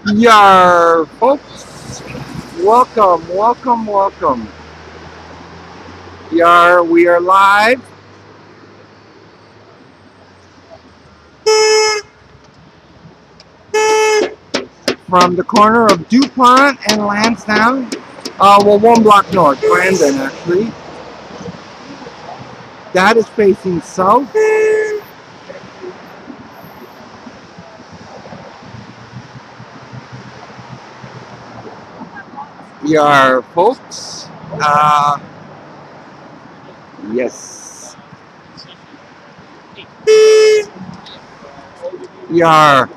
Yarr, folks. Welcome, welcome, welcome. Yarr, we are live. From the corner of Dupont and Lansdowne. Well, one block north, Brandon, actually. That is facing south. Yarr, folks. Yes. Yarr.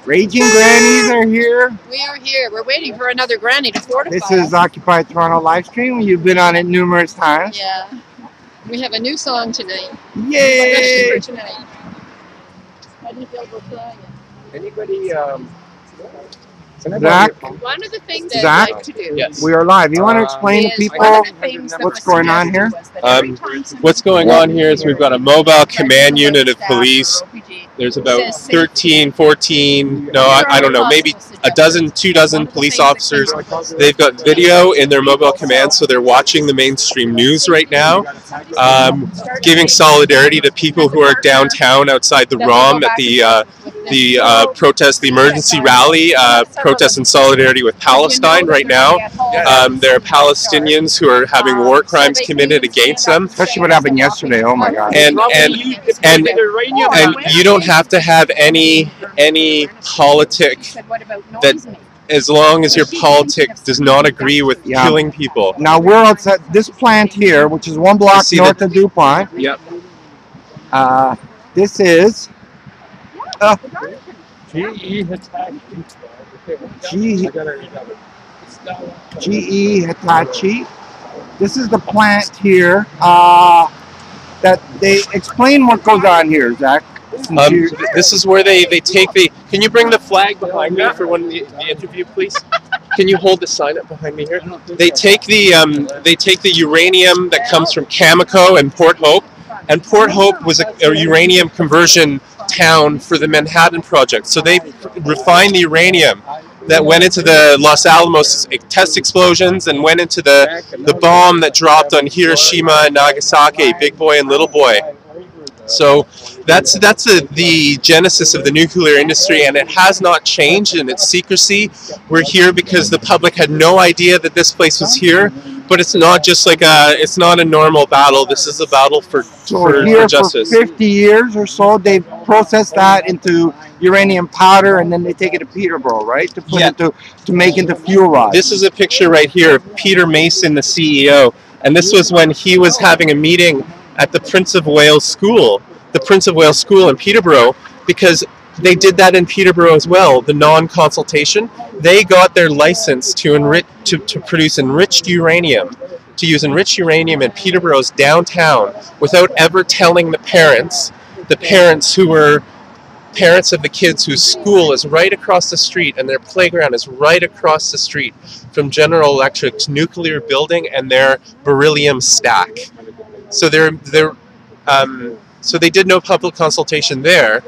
Raging grannies are here. We are here. We're waiting for another granny to fortify. This is Occupy Toronto live stream. You've been on it numerous times. Yeah. We have a new song tonight. Yay! Especially for tonight. How do you feel about trying it? Anybody, Zach? One of the things that I like to do. Yes. We are live. You want to explain to people what's going on here? What's going on here is we've got a mobile command unit of police. There's about 13, 14, no, I don't know, maybe a dozen, 2 dozen police officers. They've got video in their mobile command, so they're watching the mainstream news right now, giving solidarity to people who are downtown outside the ROM at the protest, the emergency rally, protest in solidarity with Palestine right now. There are Palestinians who are having war crimes committed against them. Especially what happened yesterday. Oh my God! And you don't have to have any politic that, as long as your politics does not agree with killing people. Now we're outside this plant here, which is 1 block north of Dupont. Yep. This is GE-Hitachi. This is the plant here that they explain what goes on here, Zach. This is where they take the. Can you bring the flag behind me for the interview, please? Can you hold the sign up behind me here? They take the uranium that comes from Cameco and Port Hope, and Port Hope was a uranium conversion town for the Manhattan Project. So they refined the uranium that went into the Los Alamos test explosions and went into the bomb that dropped on Hiroshima and Nagasaki, Big Boy and Little Boy. So that's the genesis of the nuclear industry, and it has not changed in its secrecy. We're here because the public had no idea that this place was here, but it's not just like it's not a normal battle. This is a battle for justice. For 50 years or so, they've processed that into uranium powder, and then they take it to Peterborough, right? To put into to make into fuel rods. This is a picture right here of Peter Mason, the CEO, and this was when he was having a meeting at the Prince of Wales School, in Peterborough, because they did that in Peterborough as well, the non-consultation. They got their license to produce enriched uranium, to use enriched uranium in Peterborough's downtown without ever telling the parents who were parents of the kids whose school is right across the street and their playground is right across the street from General Electric's nuclear building and their beryllium stack. So so they did no public consultation there,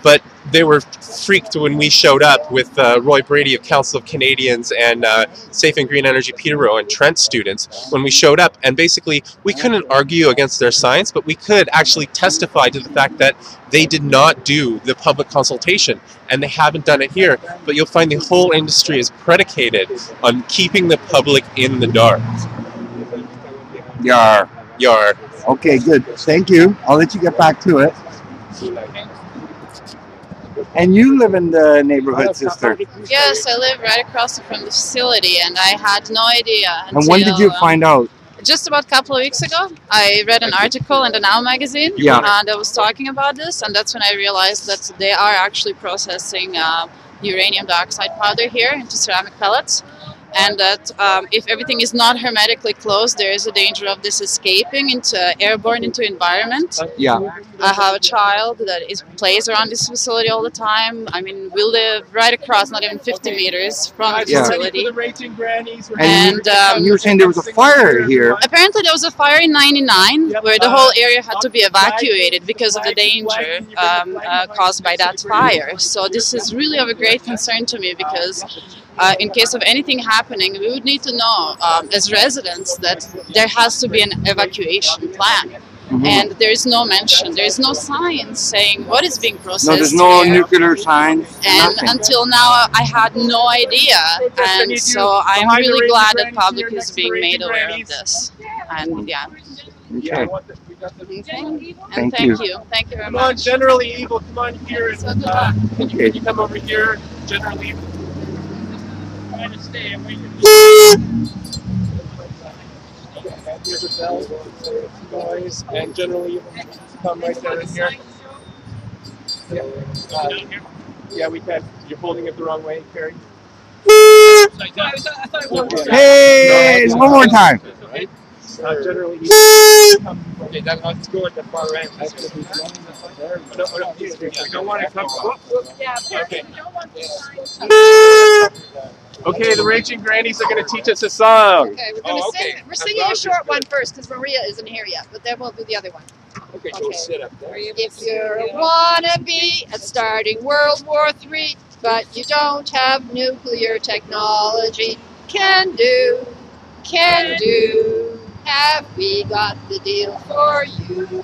but they were freaked when we showed up with Roy Brady of Council of Canadians and Safe and Green Energy Peterborough and Trent students when we showed up, and basically we couldn't argue against their science, but we could actually testify to the fact that they did not do the public consultation, and they haven't done it here. But you'll find the whole industry is predicated on keeping the public in the dark. Yarr. Yarr. Okay, good. Thank you. I'll let you get back to it. And you live in the neighborhood, sister? Yes, I live right across from the facility, and I had no idea. And when did you find out? Just about a couple of weeks ago, I read an article in the Now magazine, and I was talking about this, and that's when I realized that they are actually processing uranium dioxide powder here into ceramic pellets. and that if everything is not hermetically closed, there is a danger of this escaping into airborne into environment. Yeah. I have a child that plays around this facility all the time. I mean, we live right across, not even 50 meters from the facility. And you were saying there was a fire here. Apparently there was a fire in '99 where the whole area had to be evacuated because of the danger caused by that fire. So this is really of a great concern to me because in case of anything happening, we would need to know as residents that there has to be an evacuation plan. Mm-hmm. And there is no mention, there is no signs saying what is being processed. No, there's no here. nuclear signs. And nothing. until now, I had no idea. And so I'm really glad that public is being made aware of this. And yeah. Okay. And thank you. Thank you very much. Come on, Generally Evil, come on here. And, can you come over here, Generally Evil? Trying to stay away from noise, and Generally Evil, come right down in here. Yeah, we can. You're holding it the wrong way, Carrie. Hey, one more time. Generally Evil. Okay, let's go at the far end. You don't want to come. Okay. Okay, the Raging Grannies are going to teach us a song. Okay, we're going to sing. We're singing a short one first because Maria isn't here yet, but then we'll do the other one. Okay, go sit up there. If you're a wannabe at starting World War III, but you don't have nuclear technology, can do, have we got the deal for you?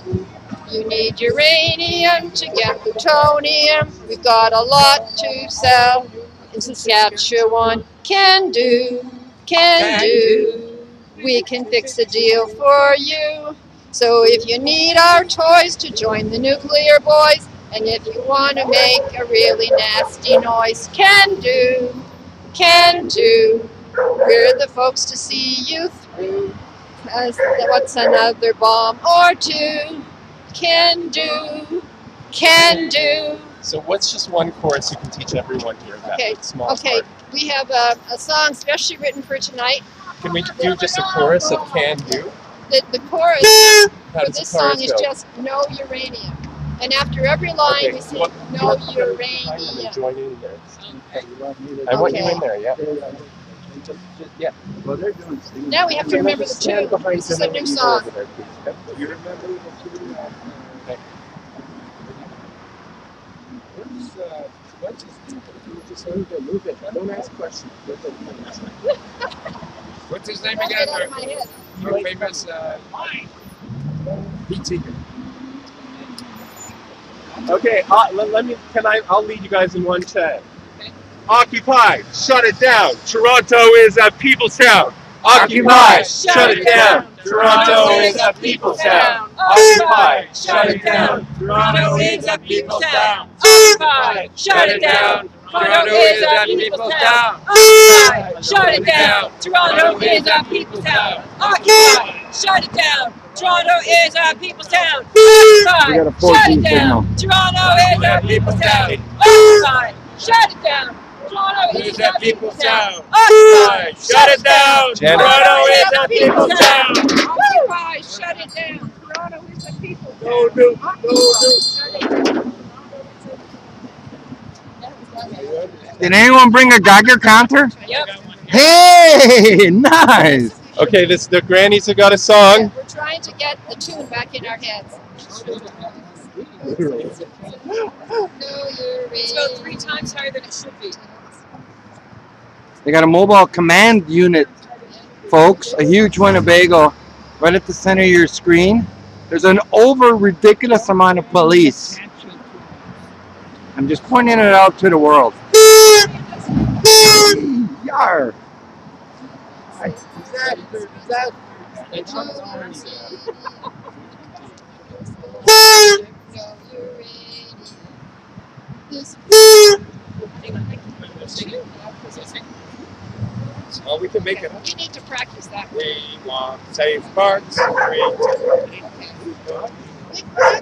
You need uranium to get plutonium. We've got a lot to sell in Saskatchewan. Can do. We can fix a deal for you. So if you need our toys to join the nuclear boys, and if you want to make a really nasty noise, can do. We're the folks to see you through. What's another bomb or two? Can do. So what's just one chorus you can teach everyone here? Okay. Part? We have a song specially written for tonight. Can we do just a chorus of Can Do? The chorus How for does this the chorus song is go? just no uranium. And after every line we sing no uranium. Join in there. I want you in there, yeah. Yeah. Now we have to remember the tune. This is a new song. You remember the tune? Okay. What's his name? Just move it. Don't ask questions. What's his name again? Your famous PT. Okay, I'll lead you guys in one chant. Occupy, shut it down. Toronto is a people's town. Occupy, shut it down. Toronto is a people's town. Occupy, shut it down. Toronto is a people's town. Occupy, shut it down. Toronto is a people's town. Occupy, shut it down. Toronto is a people's town. Occupy, shut it down. Toronto is a people's town. Occupy, shut it down. Toronto is a people's town. Occupy, shut it down. Toronto is a people's town. Occupy, shut it down. Toronto is a people's town. Occupy, shut it down. Toronto is a people's town. Did anyone bring a geiger-counter? Yep. Hey, nice. Okay, the grannies have got a song. We're trying to get the tune back in our heads. It's about 3 times higher than it should be. They got a mobile command unit, folks. A huge Winnebago right at the center of your screen. There's an ridiculous amount of police. I'm just pointing it out to the world. Yarr. Oh, we can make it. We need to practice that. We want safeguards. We have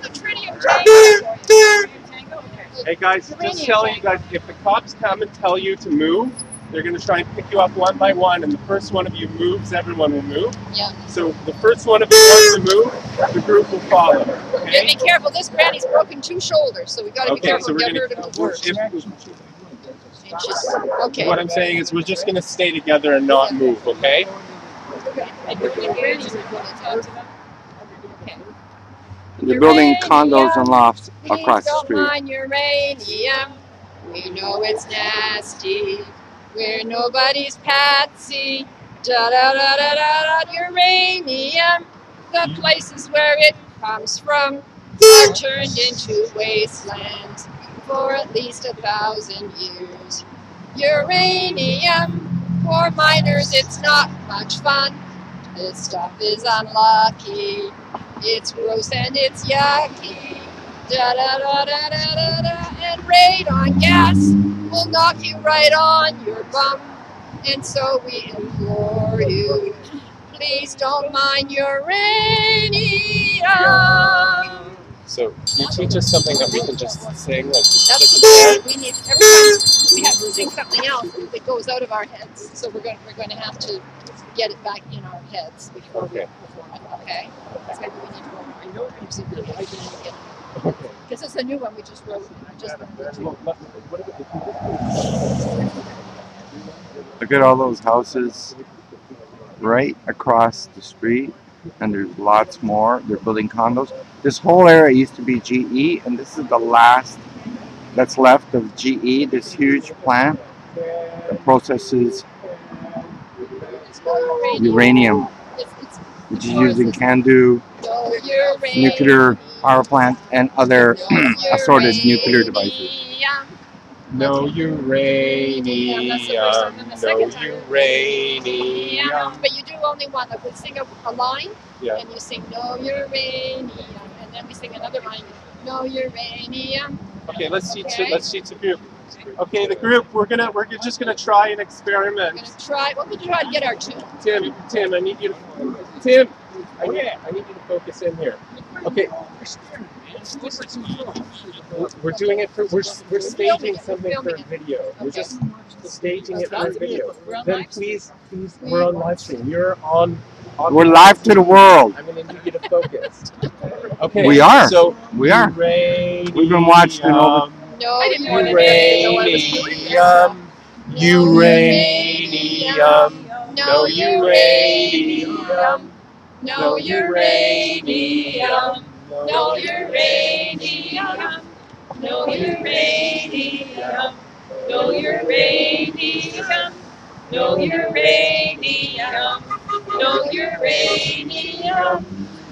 a tritium tango. Hey guys, just telling you guys, if the cops come and tell you to move, They're going to try and pick you up one by one, and the first one of you moves, everyone will move. Yeah. So the first one of you wants to move, the group will follow. Okay? Be careful. This granny's broken 2 shoulders, so we got to be careful. So we're Get going her to divorce. Okay. What I'm saying is we're just going to stay together and not move, okay? They're building condos and lofts across the Please street. don't mind uranium. We know it's nasty. We're nobody's patsy. Da da da da da da. Uranium. The places where it comes from are turned into wastelands for at least 1,000 years. Uranium. For miners, it's not much fun. This stuff is unlucky. It's gross and it's yucky. Da da da da da da da. And radon gas will knock you right on your bum. And so we implore you, please don't mind uranium. So you teach us something that we can just sing, like That's what we need. Every time we have to sing something else that goes out of our heads. So we're going to have to get it back in our heads before we perform it. Okay. That's maybe we need to go more because it's a new one we just wrote. Look at all those houses right across the street, and there's lots more. They're building condos. This whole area used to be GE, and this is the last that's left of GE, this huge plant that processes uranium, which is used in CANDU, nuclear power plant, and other assorted nuclear devices. No uranium, no uranium. But you do only one. Like we sing a line, and you sing no uranium, and then we sing another line, no uranium. Okay, let's teach the group. Okay, the group, we're just gonna try an experiment. We're gonna try. What would you try to get our tune? Tim, I need you to focus in here. Okay. We're doing it for we're staging something for a video. We're just staging it for a video. Then please, we're on live stream. You're on we're live to the world. I'm gonna need you to focus. Okay. We are. So we are. Uranium, we've been watching over. No, uranium, uranium, no uranium, no uranium, no uranium, no uranium, no uranium, no uranium, no uranium,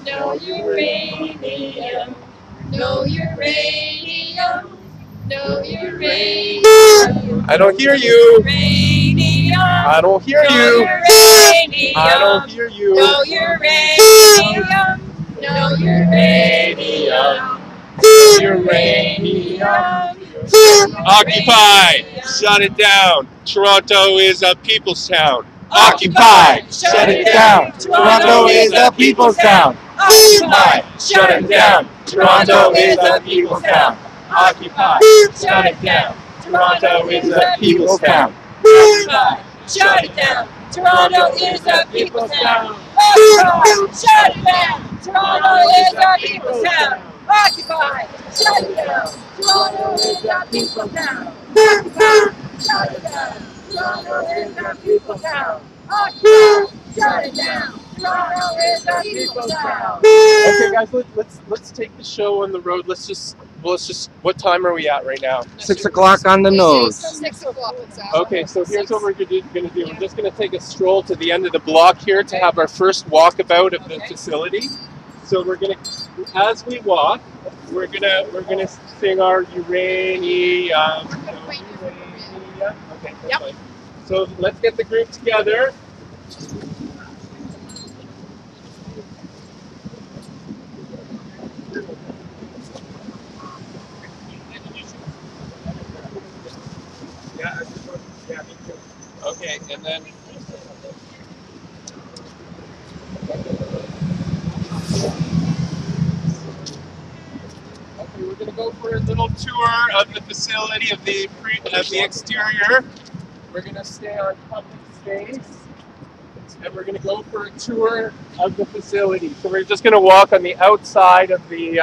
no uranium, no uranium. No uranium. I don't hear you. Uranium. I don't hear you. I don't hear you. No uranium. No uranium. Uranium. Occupy. Shut it down. Toronto is a people's town. Occupy. Shut it down. Toronto is a people's town. Occupy. Shut it down. Toronto is a people's town. Occupy, shut it down. Toronto is a people's town. Occupy, shut it down. Toronto is a people's town. Occupy, shut it down. Toronto is a people's town. Occupy, shut it down. Toronto is a people's town. Occupy, shut it down. Toronto is a people's town. Occupy, shut it down. Toronto is a people's town. Okay, guys, let's take the show on the road. Let's just. What time are we at right now? 6 o'clock on the nose. 6 o'clock. Okay, so here's what we're going to do. We're just going to take a stroll to the end of the block here to have our first walkabout of the facility. So we're going to, as we walk, we're going to sing our uranium. Okay, that's fine. So let's get the group together. Okay, and then we're going to go for a little tour of the facility of the exterior. We're going to stay on public space, and we're going to go for a tour of the facility. So we're just going to walk on the outside of the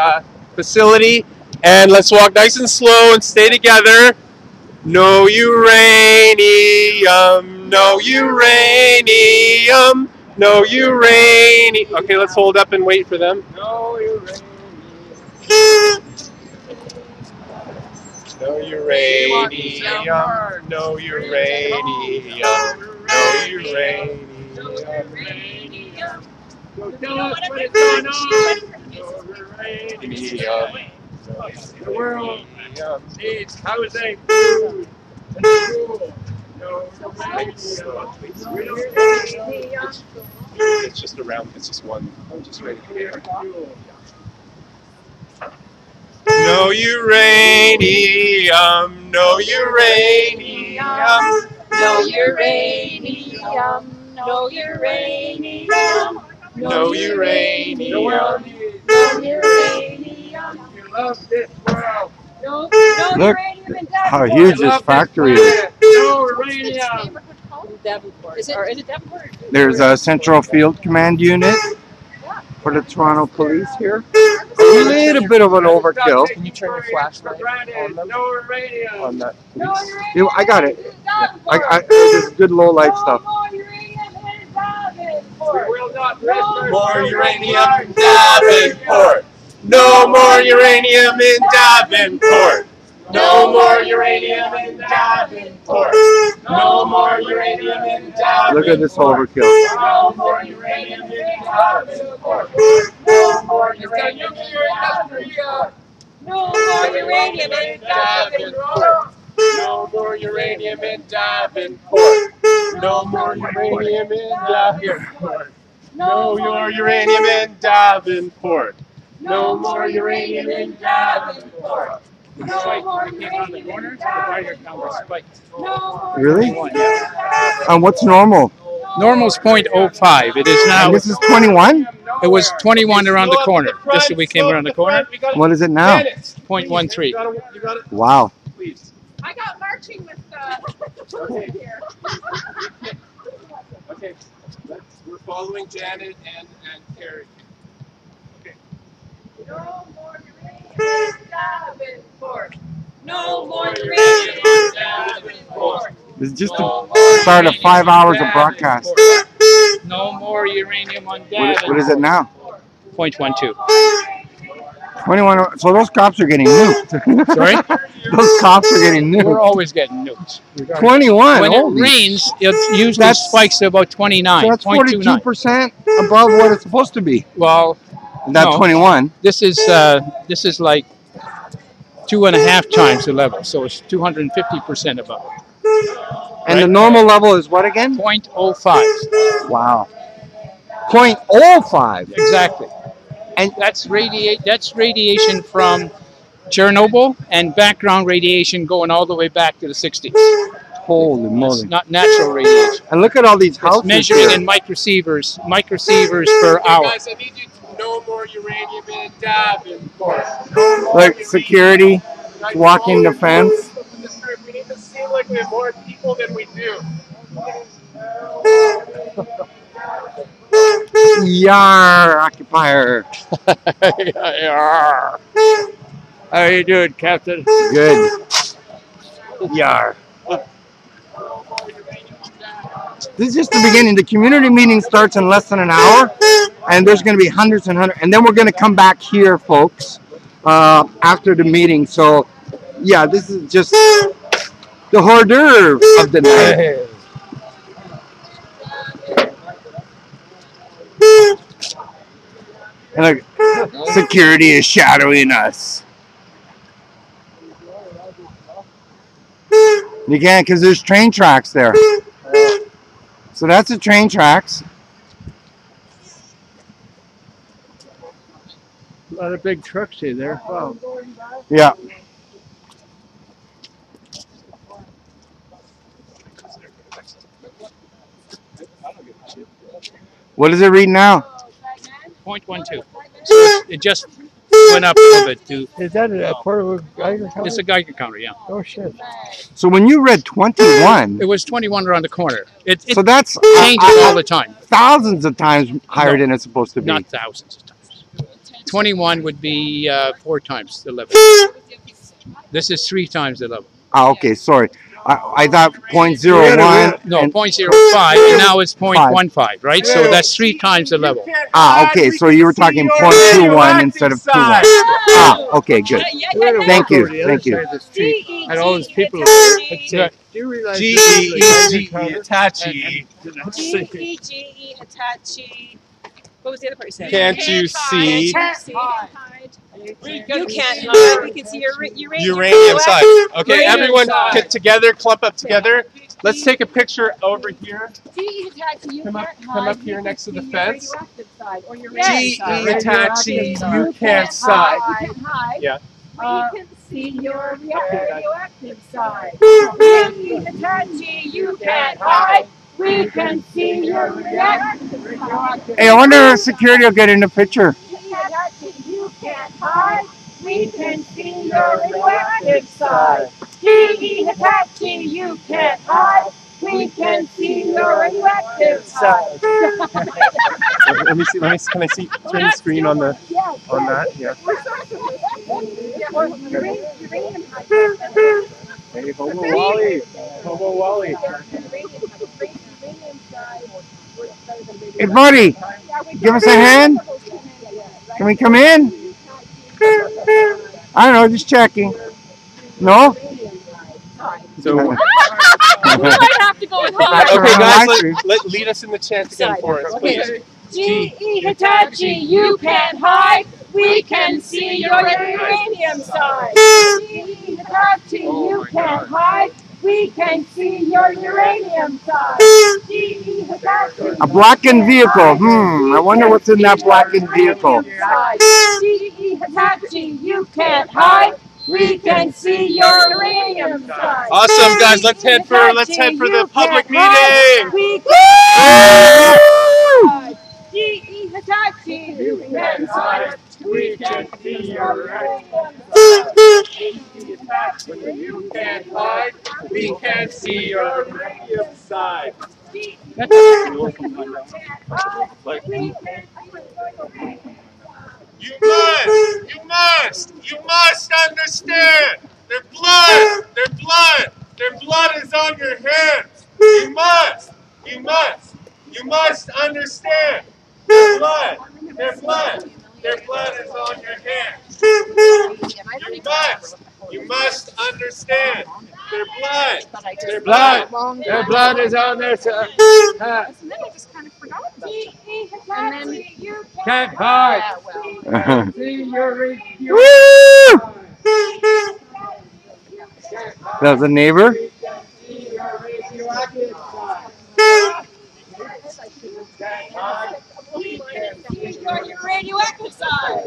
facility, and let's walk nice and slow and stay together. No uranium, no uranium, no uranium. Okay, let's hold up and wait for them. No uranium. No uranium, no uranium, no uranium. So tell us what is going on. No uranium. The world needs housing, food, and school. No uranium. It's just around, it's just one, just right here. No uranium, no uranium, No uranium, no uranium, no uranium. no uranium. You love this world. No Look uranium in how Davenport. huge this factory is. No uranium. Davenport. Is it Davenport? There's a central field command unit for the Toronto Police here. A little bit of an overkill. Can you turn your flashlight on them? No uranium. On that, No please. uranium. I got it. Davenport. There's good low light stuff. No more uranium in Davenport. We will not risk More uranium in Davenport. No more uranium in Davenport. No more uranium in Davenport. No more uranium in Davenport. Look at this overkill. No more uranium in Davenport. No more uranium in Davenport. No more uranium in Davenport. No more uranium in Davenport. No more uranium in Davenport. No more uranium in Davenport. No more uranium in Davenport. No more uranium in Davenport. Really? And what's normal? Normal's 0.05. It is And now. this is 21? It was 21 around the corner. Just as we came around the corner. What is it now? 0.13. You got it, Wow. please. I got marching with here. Okay, we're following Janet and Carrie. Okay. No more uranium in Davenport. No more uranium in Davenport. This is just to start of 5 hours of broadcast. No more uranium on What is it now? 0.12. 21. So those cops are getting nuked. Sorry? Those cops are getting We're nuked. always getting nukes. 21. When it Holy. rains, it usually That's- spikes to about 29, So that's 0.29. 42% above what it's supposed to be. Well, And that No. 21. this is like 2.5 times the level, so it's 250% above. And the normal level is what again? 0.05. Wow. 0.05. Exactly. And that's radiation from Chernobyl and background radiation going all the way back to the 60s. Holy It's moly. not natural radiation. And look at all these It's houses measuring here. in microsieverts per hour. Guys, I need you to no more uranium in Davenport. Like security walking the fence. We need to seem like we have more people than we do. Yarr, occupier. How you doing, Captain? Good. Yarr. This is just the beginning. The community meeting starts in less than an hour, and there's going to be hundreds and hundreds. And then we're going to come back here, folks, after the meeting. So, yeah, this is just the hors d'oeuvre of the night. And look, security is shadowing us. You can't because there's train tracks there. So that's the train tracks. A lot of big trucks here there. Wow. Yeah. What does it read now? 0.12. So it just went up a little bit too. Is that a portable Geiger counter? It's a Geiger counter, yeah. Oh shit. So when you read 21, It was 21 around the corner. It so that's changes all the time. thousands of times higher than it's supposed to be. Not thousands of times. 21 would be 4 times the level. This is 3 times the level. Ah, okay, sorry. I thought 0.01. No, and- 0.05, and now it's 0.15, right? So that's 3 times the level. Ah, okay. So you were talking 0.21 instead of 21. Ah, okay, good. Thank you. Thank you. And all those people. Yeah. Do you realize GE-Hitachi. GE-Hitachi. What was the other part you said? Can't you see You can't hide. We can see your uranium side? Okay, everyone get together, clump up together. Let's take a picture over here. GE-Hitachi, you Come can't up hide. here next to the fence. GE-Hitachi, GE-Hitachi, you can't side. You can't hide. Yeah. We can see your radioactive side. GE-Hitachi, you can't hide. We can see your radioactive side. Hey, I wonder if security will get in the picture. GE-Hitachi, you can't hide. We can see your radioactive side. GE-Hitachi, you can't hide. We can see your radioactive side. Let me see. Can I see? Turn the screen on the on that. Yeah. Hey, Hobo Wally. Hobo Wally. Hey, buddy, give us a hand. Can we come in? I don't know, just checking. No? So, We might have to go with hard. okay, guys, lead us in the chant again for us, please. GE-Hitachi, you can't hide. We can see your uranium side. GE-Hitachi, you can't hide. We can see your uranium side. GE-Hitachi. A blackened vehicle. I wonder what's in that blackened vehicle. GE-Hitachi, you can't hide. We can see your uranium side. Awesome, guys. Let's head for the public meeting. We can GE-Hitachi, you can't hide. We can see your uranium side. You can't hide. We can see your uranium side. You must understand. Their blood is on your hands. You must understand. Their blood is on your hands. You must understand. Their blood is on their hands. Can't hide. That was a neighbor. Your radioactive side.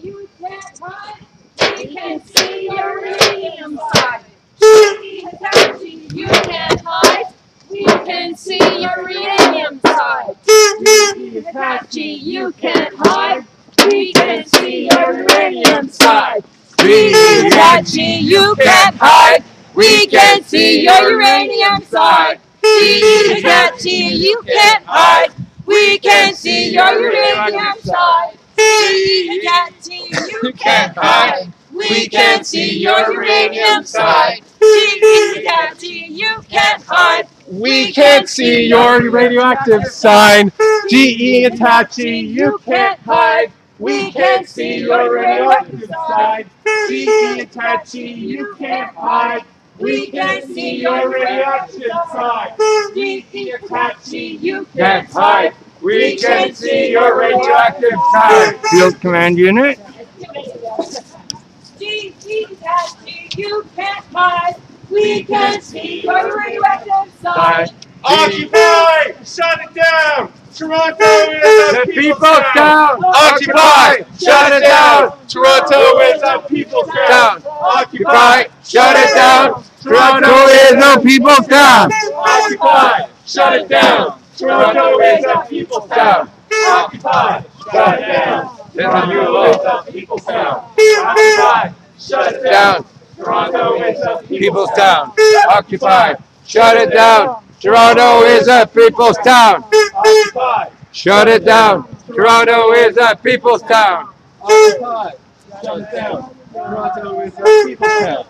You can't hide. We can see your uranium side. GE-Hitachi, you can't hide. We can see your uranium side. GE-Hitachi, you can't hide. We can see your uranium side. GE-Hitachi, you can't hide. We can see your uranium side. GE-Hitachi, you can't hide. We can see your uranium side. GE-Hitachi, you can't hide. We can see your uranium side. GE-Hitachi, you can't hide. We can't see your radioactive sign. GE-Hitachi, you can't hide. We can't see your radioactive sign. GE-Hitachi, you can't hide. We can see your radioactive sign. GE-Hitachi, you can't hide. We can see your radioactive sign. Field Command Unit. GE-Hitachi, you can't hide. We can see your radioactive side. Occupy! Shut it down! Toronto is a people's town! Occupy! Shut it down! Toronto is a people's town! Occupy! Shut it down! Toronto is no people's town. Occupy! Shut it down! Toronto is a people's town! Occupy, shut it down. Toronto is a people's town. Occupy, shut it down. Toronto is a people's town. Occupy. Shut it down. Toronto is a people's town. Occupy, Shut it down. Toronto is a people's town. occupy, shut it down. Toronto is a people's town.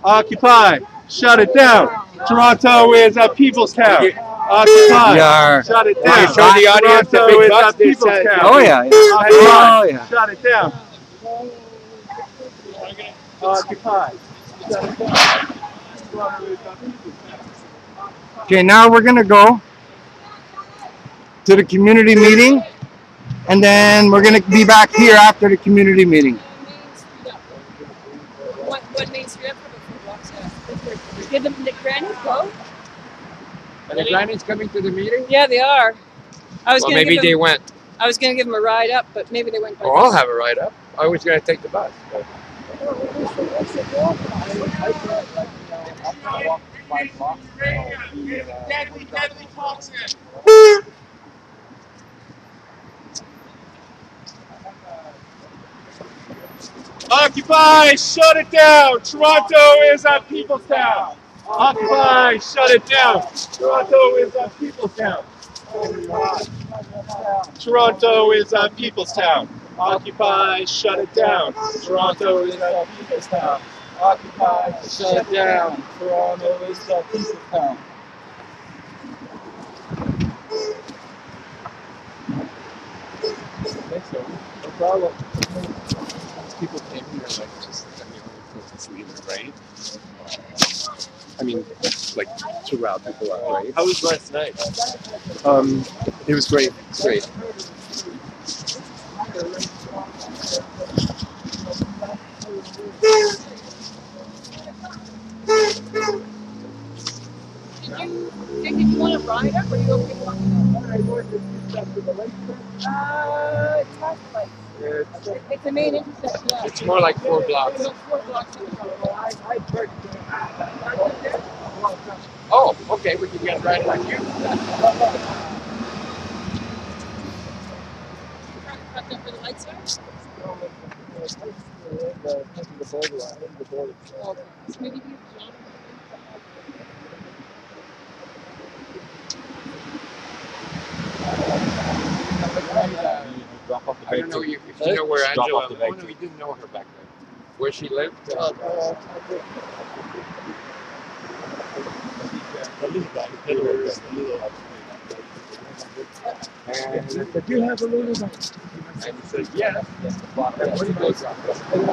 Occupy, shut it down. Toronto is a people's town. Occupy, Yeah. shut it Can you down. show the audience the Toronto big is bucks? a people's town. Oh yeah. Occupy, Oh yeah. shut it down. Occupy, shut it down. Toronto is a people's town. Okay, now we're gonna go to the community meeting, and then we're gonna be back here after the community meeting. What Main Street up for? Give them the grannies go? Are the grannies coming to the meeting? Yeah, they are. I was Well, gonna maybe give they them, went. I was gonna give them a ride up, but maybe they went. Oh, I'll have a ride up. I was going to take the bus. But... Occupy, shut it down. Toronto is a people's town. Occupy, shut it down. Toronto is a people's town. Toronto is a people's town. Occupy, shut it down. Toronto is a people's town. Occupy, shut it down. Toronto is a people's town. No problem. People came here like just leaving, right? I mean, like to route people out, right? How was last night? It was great. It's great. Did you want to ride up, or you okay walking it's the main intersection. Yeah. It's more like 4 blocks. It's 4 blocks. Oh, okay. We can get right like you. Cut them for the lights there? Okay. So maybe you jump. I don't know if you know where Angela. Oh no, we didn't know her back then. Where she lived. And I said, "Do you have a little bit?" And he said, "Yeah." And she goes, "So you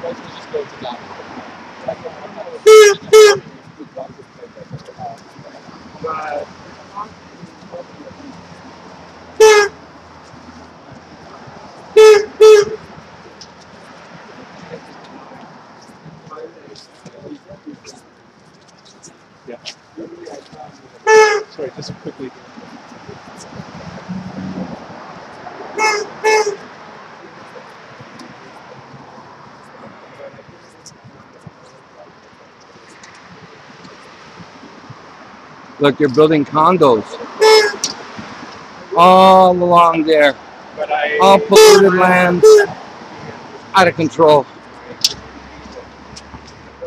guys can just go to that." But yeah. Sorry, just quickly. Look, they're building condos all along there. All polluted lands, out of control.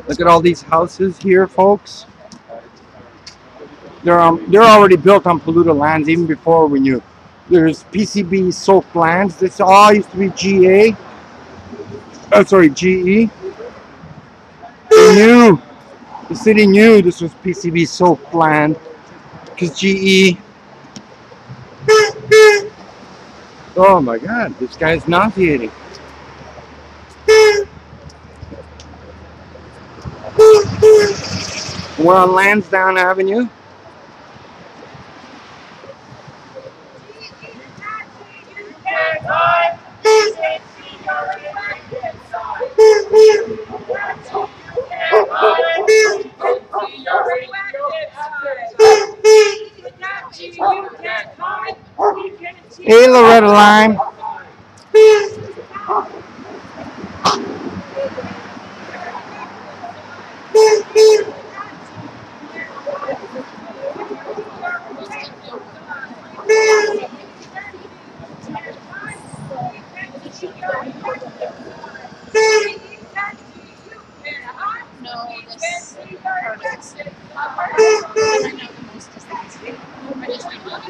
Look at all these houses here, folks. They're already built on polluted lands even before we knew. There's PCB soaked lands. This all used to be GE. They knew. The city knew this was PCB soaked land because GE. Oh my God, this guy's nauseating. We're on Lansdowne Avenue. Hey, Loretta Lime. No, this product. I know the most distances. I just do not.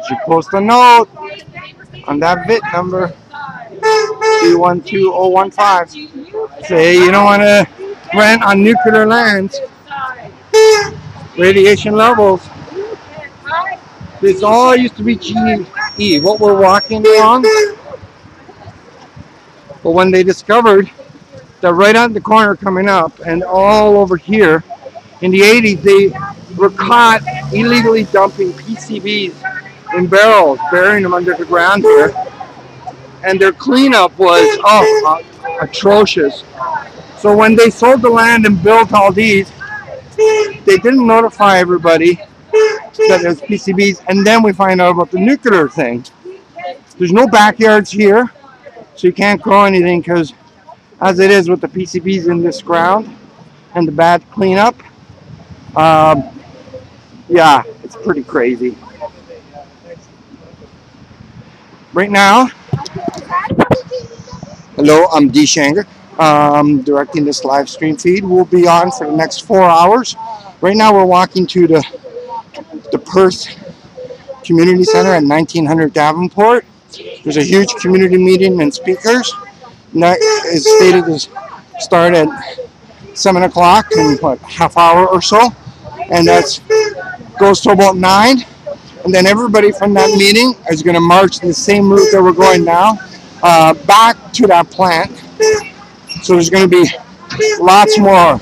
You post a note on that VIT number 312015. Say you don't want to rent on nuclear lands. Radiation levels. This all used to be GE. What we're walking along. But when they discovered that right on the corner coming up and all over here in the 80s, they were caught illegally dumping PCBs in barrels, burying them under the ground here. And their cleanup was atrocious. So when they sold the land and built all these, they didn't notify everybody that there's PCBs, and then we find out about the nuclear thing. There's no backyards here, so you can't grow anything because as it is with the PCBs in this ground and the bad cleanup, yeah, it's pretty crazy. Right now, hello, I'm D. Shanger, directing this live stream feed. We'll be on for the next 4 hours. Right now we're walking to the Perth Community Centre at 1900 Davenport. There's a huge community meeting and speakers. And that is stated to start at 7 o'clock in what, half hour or so. And that goes to about 9. And then everybody from that meeting is going to march the same route that we're going now back to that plant. So there's going to be lots more.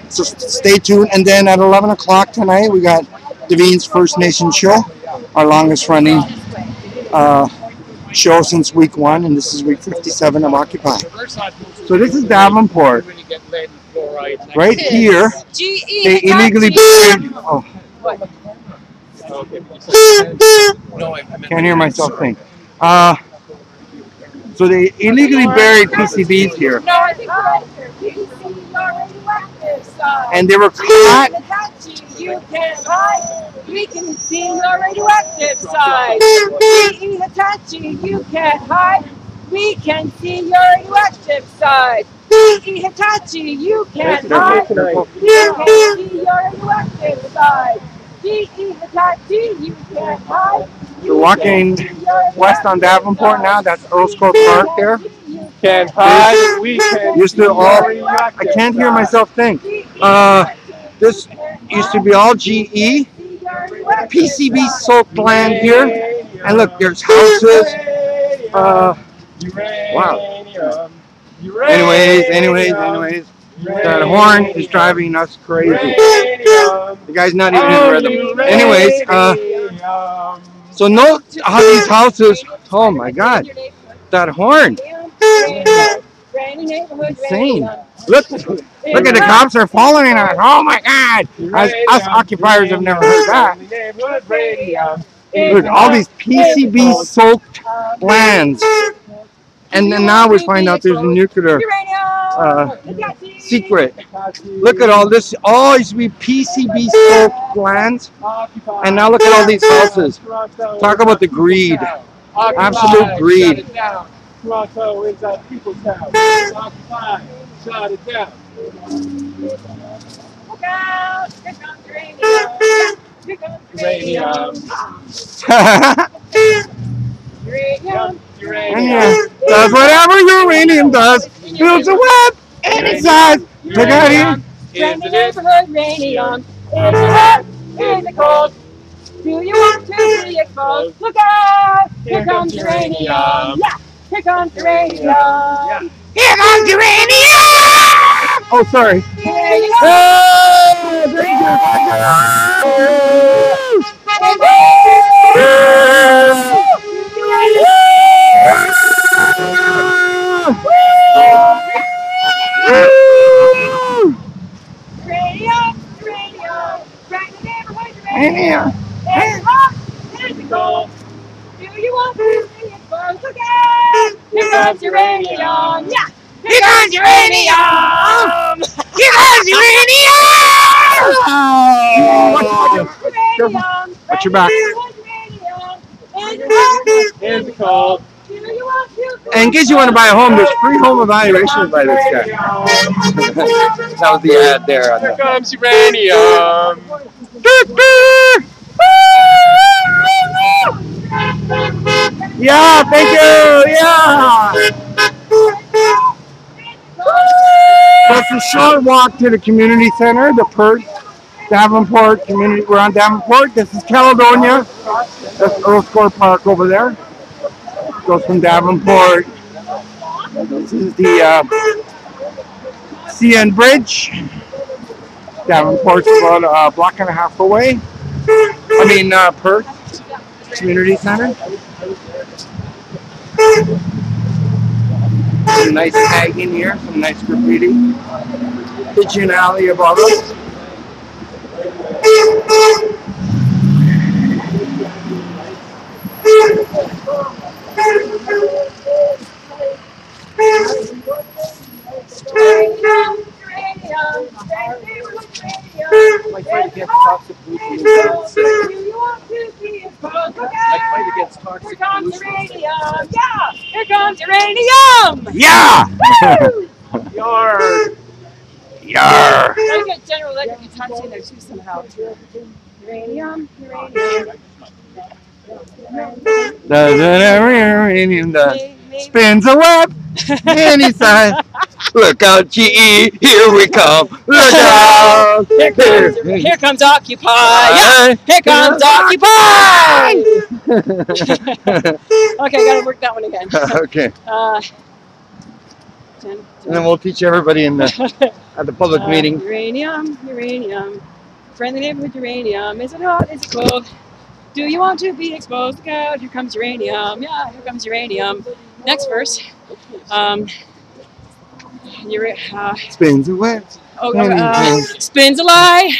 So stay tuned. And then at 11 o'clock tonight, we got Deveen's First Nation show, our longest running show since week 1, and this is week 57 of Occupy. So this is Davenport. Right here, they illegally buried. Oh. Can't hear myself think. So they illegally buried PCBs here. And they were caught. You can't hide. We can see your radioactive side. GE-Hitachi, you can't hide. We can see your radioactive side. GE-Hitachi, you can't hide. We can see your radioactive side. GE-Hitachi, you can't hide. We're walking west on Davenport now. That's Earl's Court Park there. Can't hide. We can. Used to all. I can't hear myself think. This used to be all GE. PCB soaked land here. And look, there's houses. Wow. Anyways. That horn is driving us crazy. The guy's not even in rhythm. Anyways, so note how these houses. Oh my God, that horn. Insane. Look at the cops are following us. Oh my God. Us occupiers have never heard that. Look, all these PCB soaked lands. And then now we find out there's a nuclear secret. Look at all this. All used to be PCB soaked lands. And now look at all these houses. Talk about the greed. Absolute greed. Toronto is a people's town. Occupy, shut it down. Look out! Here comes uranium! Here comes uranium! Uranium does whatever uranium does. Builds a web any size. Look out here. Friend the neighborhood uranium. Is it hot? Is it cold? Do you want to be exposed? Look out! Here comes uranium! Yeah! Here comes uranium! Here comes uranium! Oh, sorry. Uranium! It's hot! It's cold! Do you want to be exposed? Look out! Here comes uranium! Yeah! Here comes uranium! Here comes uranium! Careful. Watch your back. Hands cold. And in case you want to buy a home, there's free home evaluation by this guy. That was the ad there. On Here the... comes uranium. Yeah, thank you. Yeah. So it's a short walk to the community center, the Perth Davenport community. We're on Davenport. This is Caledonia. That's Earl Score Park over there. Goes from Davenport. This is the CN Bridge. Davenport's about a block and a half away. I mean, Perth Community Center. Some nice tagging here, some nice graffiti. Pigeon alley above us. Like fight against toxic pollution. Like fight against toxic pollution. Yeah! Here comes uranium! Yeah! Yarr. Yarr! Gotta get General Electric Hitachi in there too somehow. Uranium. The spins a web. Any side. Look out, GE, here we come. Look out. Here comes Occupy. Yeah. Here comes Occupy. Okay, gotta work that one again. Okay. And then we'll teach everybody in the at the public meeting. Uranium. Friendly neighborhood uranium. Is it hot? Is it cold? Do you want to be exposed? Look out, here comes uranium. Yeah, here comes uranium. Next verse. Spins a web. Spins a lie.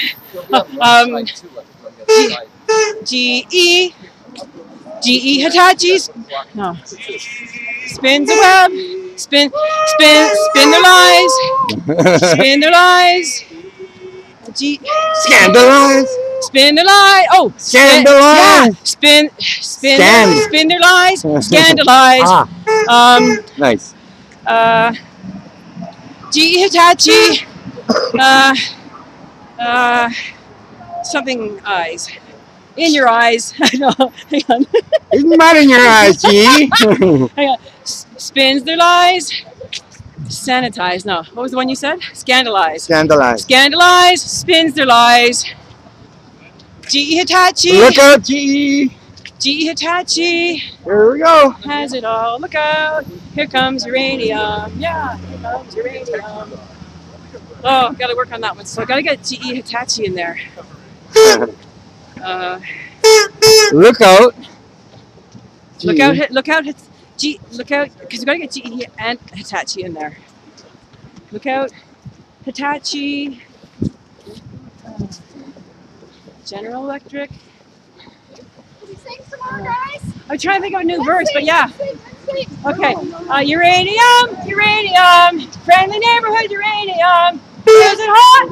GE-Hitachi's. No. Spins a web. Spin their lies. Spin their lies. Scandalize. Spin their lies. Oh, Scandalize. Yeah. Spin their lies. Scandalize. Nice. GE-Hitachi. Something eyes. In your eyes. I know. Hang on. Isn't that in your eyes, G? Hang on. Spins their lies. Sanitize. No. What was the one you said? Scandalize. Scandalize. Scandalize. Spins their lies. GE-Hitachi. Look out, GE. GE-Hitachi. Here we go. Has it all. Look out. Here comes uranium. Yeah. Here comes uranium. Oh, gotta work on that one. So I gotta get GE-Hitachi in there. Look out. Look out, look out, look out, because you gotta get GE and Hitachi in there. Look out, Hitachi, General Electric. I'm trying to think of a new verse, but yeah. Okay, uranium, friendly neighborhood uranium. Is it hot?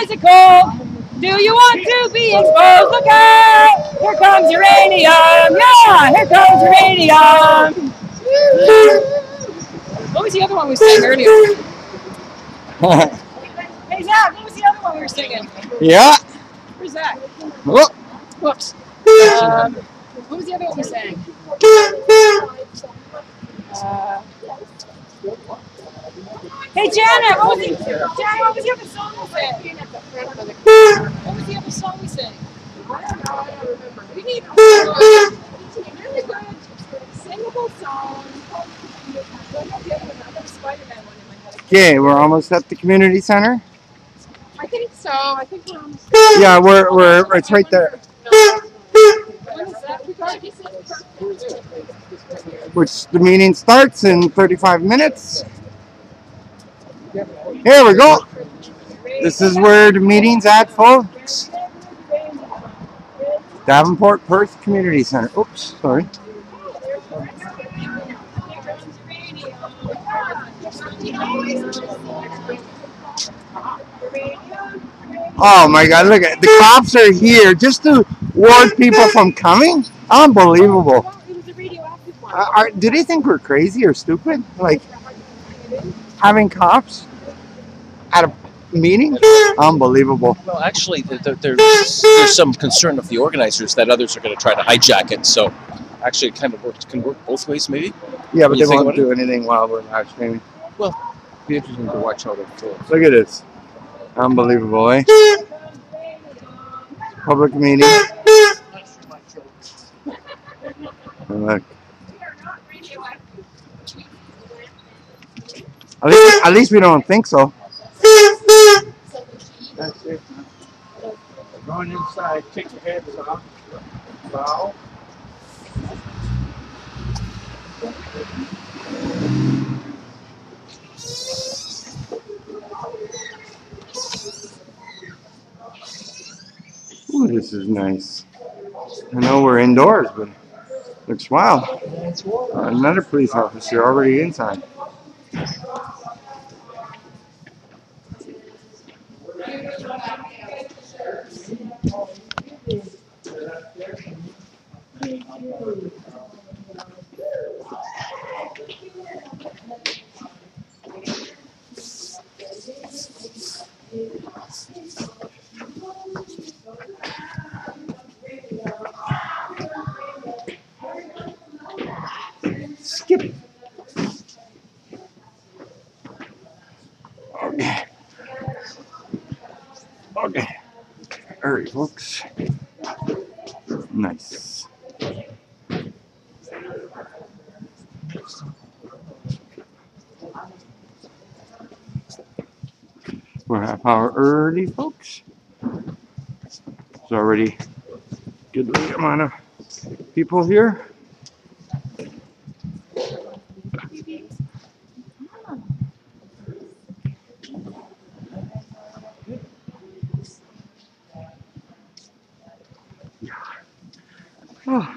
Is it cold? Do you want to be exposed? Look out! Here comes uranium! Yeah! Here comes uranium! What was the other one we sang earlier? Hey Zach, what was the other one we were singing? Yeah. Where's Zach? Whoop. Whoops. What was the other one we sang? Hey Janet, what was the other song we sang? What was the other song we sang? I don't know, I don't remember. We need a really good singable song. Spiderman one in my head. Okay, we're almost at the community center. I think so. I think we're almost. Yeah, it's right there. Which the meeting starts in 35 minutes. Here we go. This is where the meeting's at, folks. Davenport-Perth Community Centre. Oops, sorry. Oh my God! Look at the cops are here just to ward people from coming. Unbelievable. Do they think we're crazy or stupid? Like having cops at a meeting? Unbelievable. Well, actually, there's some concern of the organizers that others are going to try to hijack it. So, actually, it kind of can work both ways, maybe. Yeah, but they won't do anything while we're live streaming. Well, it'd be interesting to watch how it unfolds. Look at this. Unbelievable, eh? Public meeting. And look. At least we don't think so. That's it. Going inside, take your hands off. Bow. Ooh, this is nice. I know we're indoors, but looks wild. Another police officer already inside. Skip it. Okay. Okay. Hurry, folks. Nice. We're half hour early, folks. There's already a good amount of people here. Oh.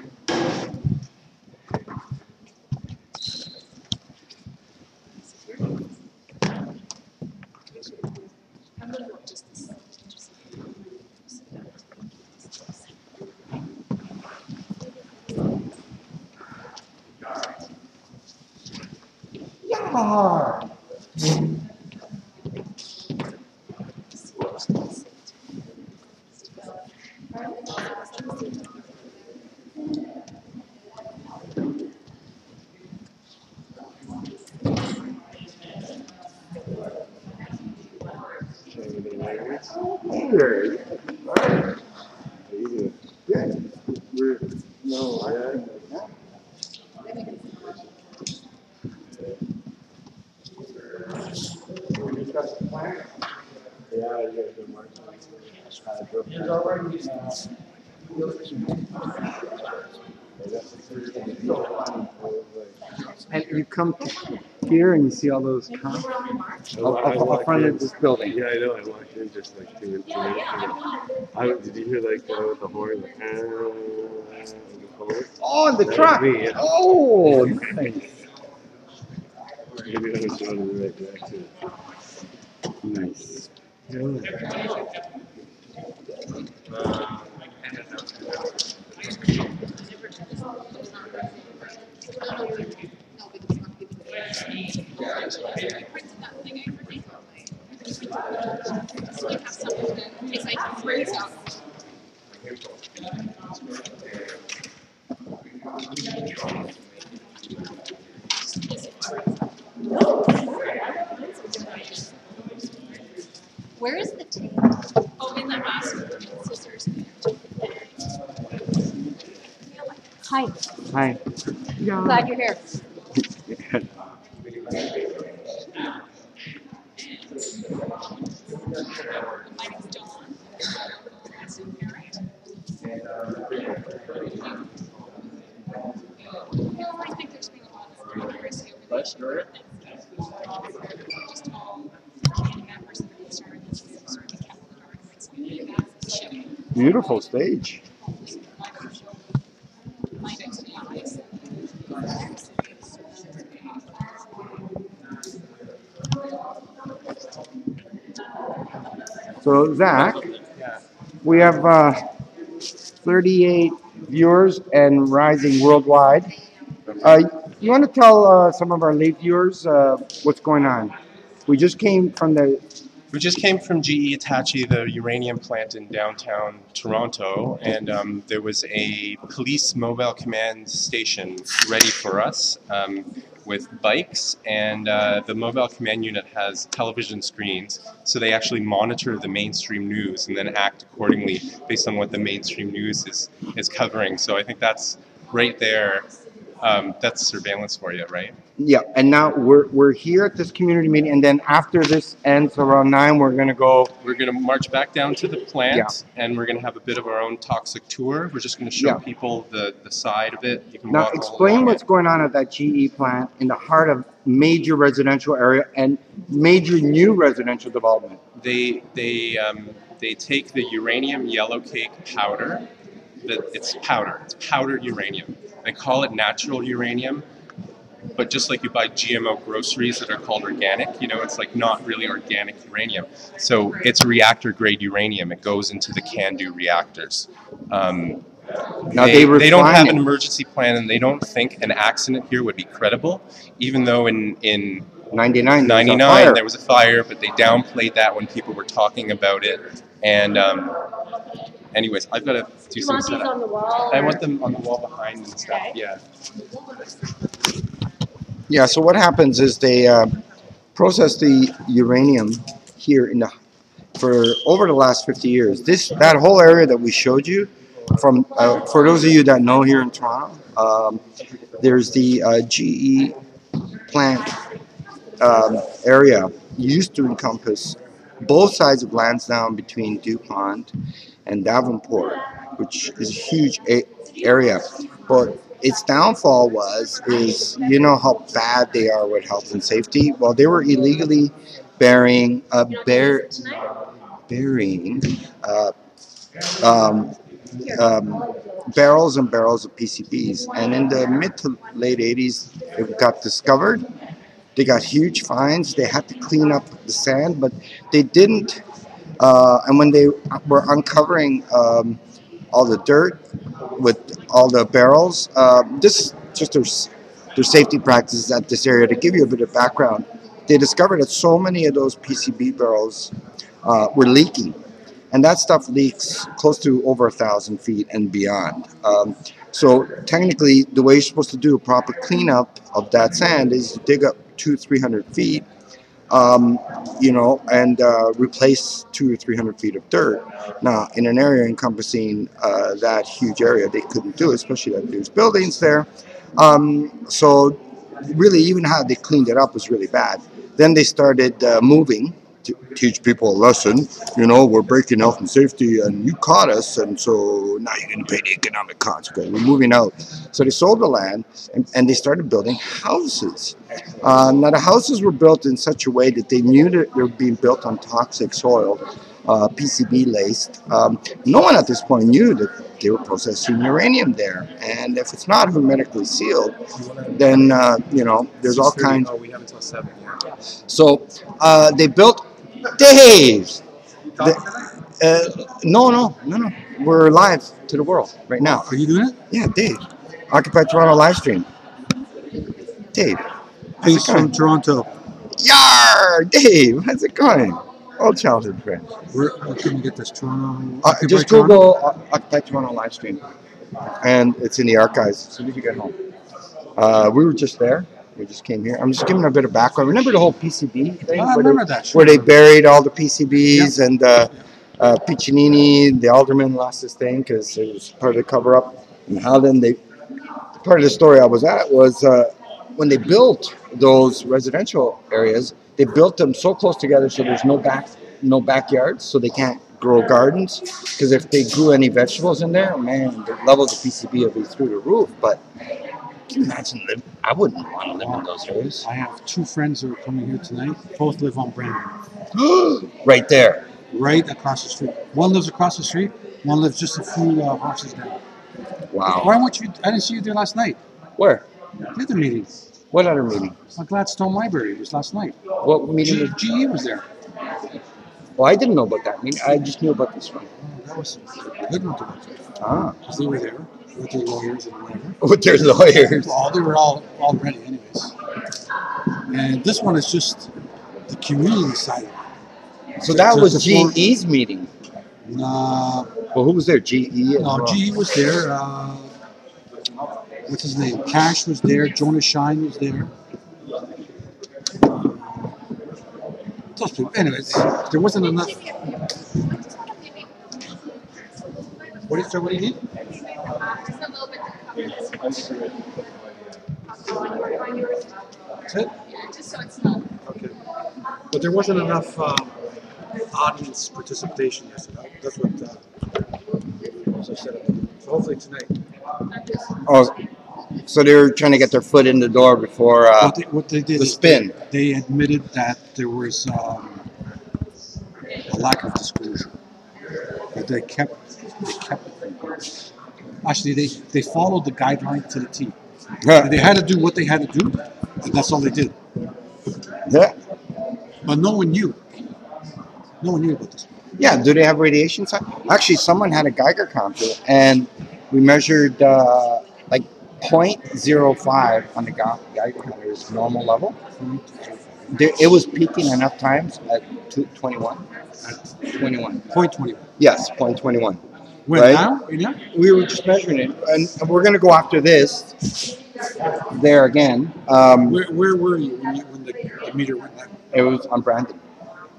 Yarrrrrrrr. Here. Good. No, and you come here and you see all those cops up front of this building. Yeah, I know. I walked in just like 2 minutes ago. Did you hear like the horn? Like, Oh, the that truck! was me, yeah. Oh, nice. Maybe I was going in the right direction. Nice. Where is the tape? Oh, in that basket. Scissors. Hi. Hi. Glad you're here. My name's Dawn. No, I think there's been a lot of controversy over the years. Just all community members and the concern that we sort of kept the dark. Beautiful stage. So Zach, We have 38 viewers and rising worldwide. You want to tell some of our late viewers what's going on? We just came from GE-Hitachi, the uranium plant in downtown Toronto, and there was a police mobile command station ready for us with bikes, and the mobile command unit has television screens, so they actually monitor the mainstream news and then act accordingly based on what the mainstream news is covering. So I think that's right there. That's surveillance for you, right? Yeah, and now we're here at this community meeting, and then after this ends around 9, we're gonna march back down to the plant, and we're gonna have a bit of our own toxic tour. We're just gonna show people the side of it. You can now walk explain what's going on at that GE plant in the heart of major residential area and major new residential development. They take the uranium yellow cake powder. It's powdered uranium. They call it natural uranium, but just like you buy GMO groceries that are called organic, it's like not really organic uranium. So it's reactor grade uranium. It goes into the CANDU reactors. Now they don't have an emergency plan, and they don't think an accident here would be credible, even though in 99 there was a fire, but they downplayed that when people were talking about it. And anyways, I've got to do some setup. On the wall, I want them on the wall behind and stuff. Okay. Yeah. Yeah. So what happens is they process the uranium here for over the last 50 years. That whole area that we showed you, from for those of you that know here in Toronto, there's the GE plant area used to encompass both sides of Lansdowne between Dupont and Davenport, which is a huge area. But its downfall is you know how bad they are with health and safety. Well, they were illegally burying barrels and barrels of PCBs. And in the mid to late 80s, it got discovered. They got huge fines. They had to clean up the sand, but they didn't. And when they were uncovering all the dirt with all the barrels, this just their safety practices at this area. To give you a bit of background, they discovered that so many of those PCB barrels were leaking, and that stuff leaks close to over 1,000 feet and beyond. So technically, the way you're supposed to do a proper cleanup of that sand is to dig up 200-300 feet, and replace 200 or 300 feet of dirt. Now, in an area encompassing that huge area, they couldn't do it, especially that there's buildings there. So really, even how they cleaned it up was really bad. Then they started moving to teach people a lesson. We're breaking health and safety, and you caught us, and so now you're going to pay the economic consequence. We're moving out. So they sold the land, and they started building houses. Now, the houses were built in such a way that they knew that they were being built on toxic soil, PCB laced. No one at this point knew that they were processing uranium there. And if it's not hermetically sealed, then, there's all kinds. Oh, we have until 7. Yeah. So they built. Dave! No. We're live to the world right now. Are you doing it? Yeah, Dave. Occupy Toronto live stream. Dave. Peace from Toronto. Yarrrrrrrr! Dave, how's it going? Old childhood friend. Where can you get this? Toronto? Just Google Occupy Toronto live stream. And it's in the archives as soon as you get home. We were just there. We just came here. I'm just giving a bit of background. Remember the whole PCB thing? I remember that. Sure. Where they buried all the PCBs, and Piccinini, the alderman, lost his thing because it was part of the cover-up. And how then part of the story I was at was when they built those residential areas, they built them so close together so there's no backyards, so they can't grow gardens. Because if they grew any vegetables in there, man, the levels of PCB would be through the roof. But can you imagine living? I wouldn't want to live in those areas. I have 2 friends who are coming here tonight. Both live on Brandon. Right there. Right across the street. One lives across the street. One lives just a few houses down. Wow. Why weren't you? I didn't see you there last night. Where? The other meeting. What other meeting? Gladstone Library. It was last night. What meeting? GE was there. Well, I didn't know about that meeting. I just knew about this one. That was a good one to go to. Ah. Because they were there with their lawyers and whatever. With their lawyers. Well, they were all ready anyways. And this one is just the community side of it. So that was GE's meeting. Nah. Well, who was there? GE? No, GE was there. What's his name? Cash was there. Jonah Shine was there. Those people. Anyways, there wasn't enough. What do you need? That's it? Okay. But there wasn't enough audience participation yesterday. That's what so said. So hopefully tonight. Oh, so they were trying to get their foot in the door before what they did the spin. They admitted that there was a lack of disclosure. But they kept it from people. Actually, they followed the guideline to the T. Yeah. They had to do what they had to do, and that's all they did. Yeah. But no one knew. No one knew about this. Yeah, do they have radiation? Actually, someone had a Geiger counter, and we measured like 0.05 on the Geiger counter is normal level. It was peaking enough times at 21. 21. 0.21. Yes, 0.21. When right? now? Right now? We were just measuring it, and we're going to go after this. There again. Where were you when the meter went down? It was on Brandon.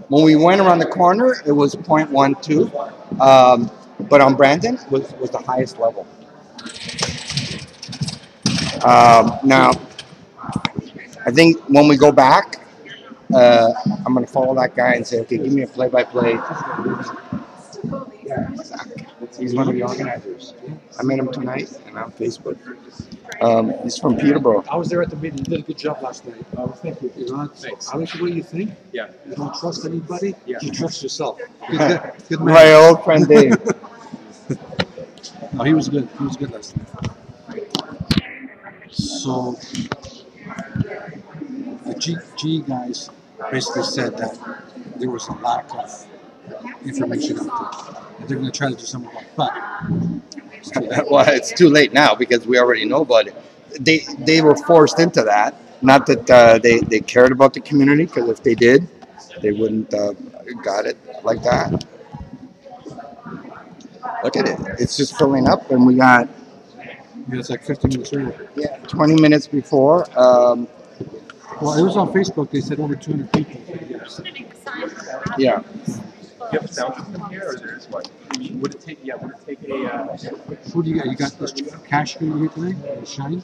When we went around the corner, it was 0.12. But on Brandon was the highest level. Now, I think when we go back, I'm going to follow that guy and say, okay, give me a play-by-play. He's one of the organizers. I met him tonight and on Facebook. He's from Peterborough. I was there at the meeting. You did a good job last night. Thank you. Thanks. I don't know what you think. Yeah. You don't trust anybody. Yeah. You trust yourself. Good man. My old friend Dave. No, he was good. He was good last night. So the GE guys basically said that there was a lack of information out there. And they're going to try to do something about it. Well, it's too late now because we already know about it. They were forced into that. Not that they cared about the community, because if they did, they wouldn't got it like that. Look at it. It's just filling up, and we got... Yeah, it's like 15 minutes earlier. Yeah, 20 minutes before. Well, it was on Facebook. They said over 200 people. Yeah. Do you have a sound system here, or is there just one? Would it take a... Who do you got? You got this Cash here tonight? Shine?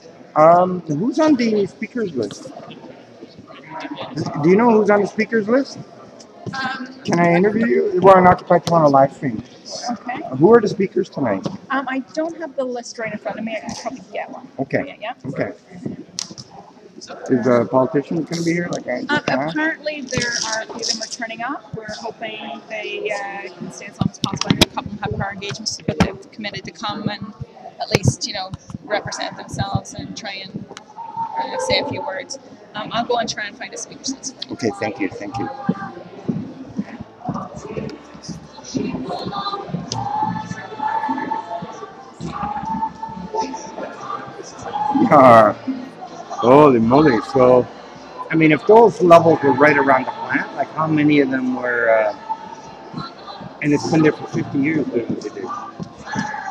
Who's on the speakers list? Do you know who's on the speakers list? Can I interview you? We're on Occupy Toronto live stream. Okay. Who are the speakers tonight? I don't have the list right in front of me. I can probably get one. Okay. Yeah. Okay. Is a politician going to be here? Like apparently, there are a few of them are turning up. We're hoping they can stay as long as possible. I know a couple have prior engagements, but they've committed to come and at least, represent themselves and try and say a few words. I'll go and try and find a speaker's list. Okay, thank you. Thank you. Holy moly. So, I mean, if those levels were right around the plant, like how many of them were, and it's been there for 50 years doing what they do.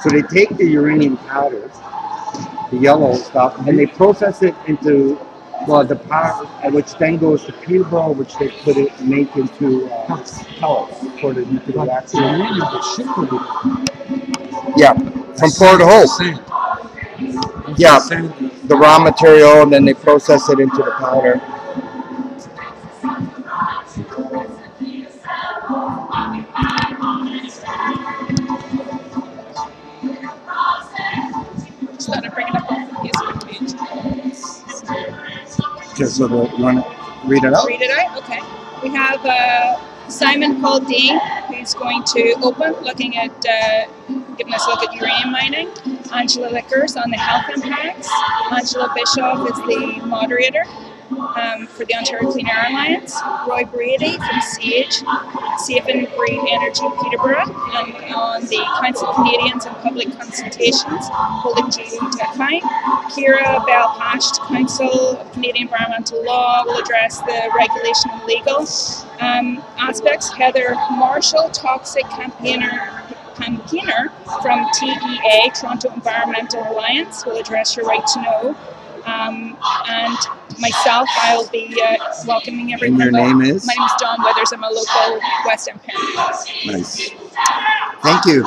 So they take the uranium powder, the yellow stuff, and they process it into, the powder, which then goes to Peterborough, which they make into pellets for the nuclear reactor. Yeah, from Port of Hope. Yeah, the raw material, and then they process it into the powder. Started bringing up on the Facebook page. Just so that you want to read it out? Read it out? Okay. We have Simon Paul Dean, who's going to open, looking at giving us a look at uranium mining. Angela Lickers on the health impacts. Angela Bischoff is the moderator. for the Ontario Clean Air Alliance, Roy Brady from SAGE, Saving Green Energy Peterborough, and on the Council of Canadians and Public Consultations holding GE-Hitachi. Kira Bell-Pasht, Council of Canadian Environmental Law, will address the regulation and legal aspects. Heather Marshall, Toxic Campaigner from TEA, Toronto Environmental Alliance, will address your right to know. And myself, I'll be welcoming everyone. And your name is? My name is Dawn Withers. I'm a local West End parent. Nice. Thank you.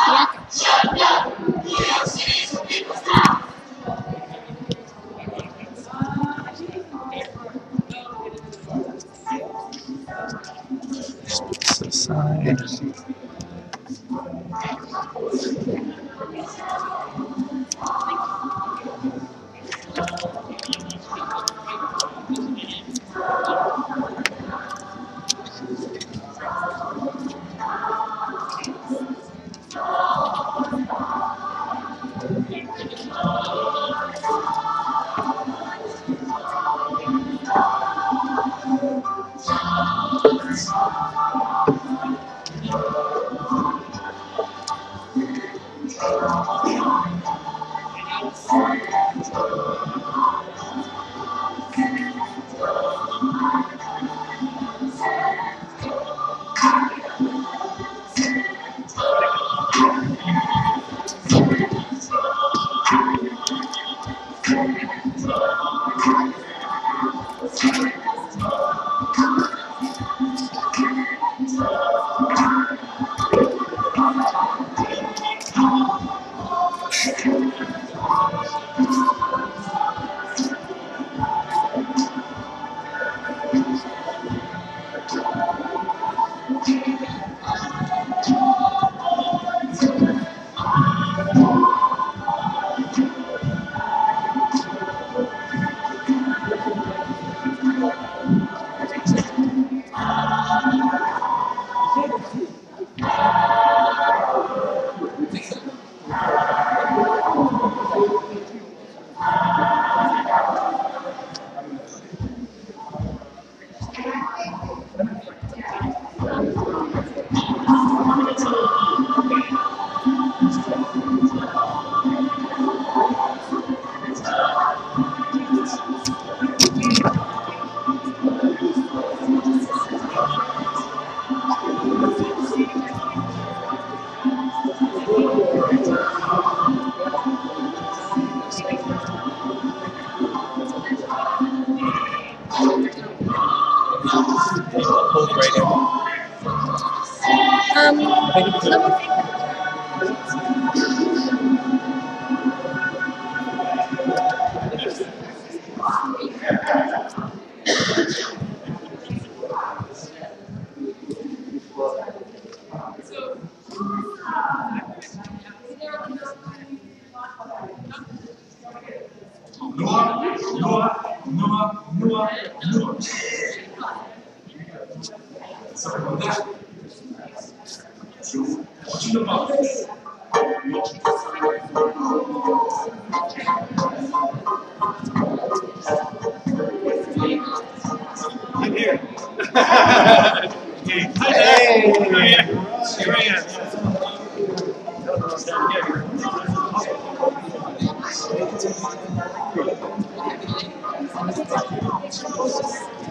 I'm here.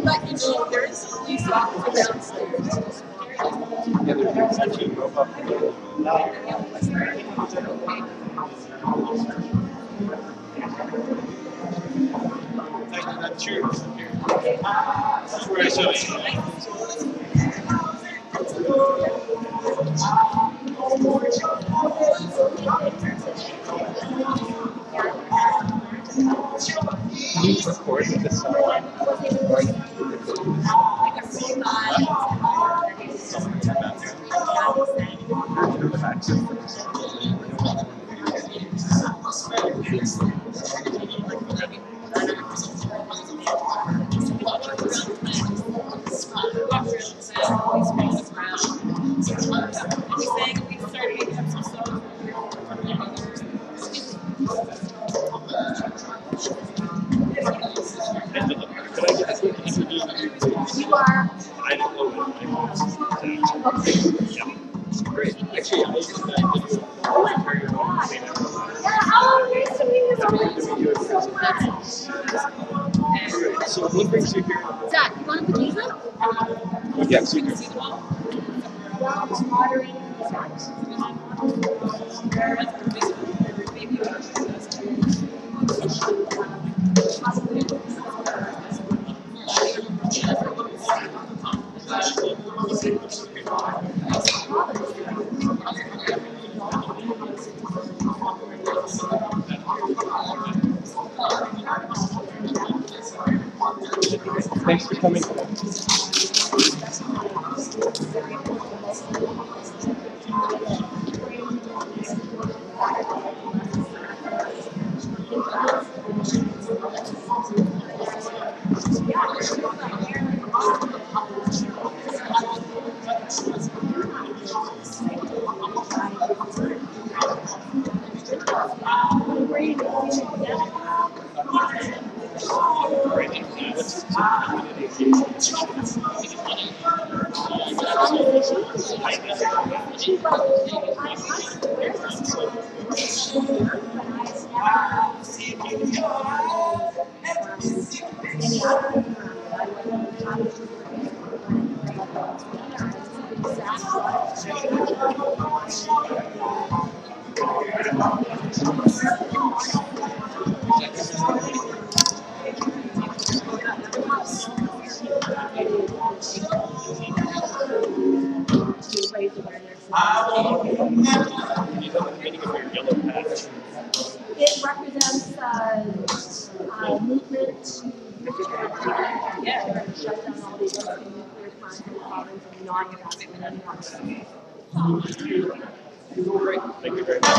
But you know, there's police officers downstairs. That's true. That's where I saw you. Can you record the sound? What brings you here? Zach, you want to put these up? Yes. Thanks for coming. It represents movement. Yeah. Shut down all these nuclear plants in the province of non-evacuation. Great. Thank you very much.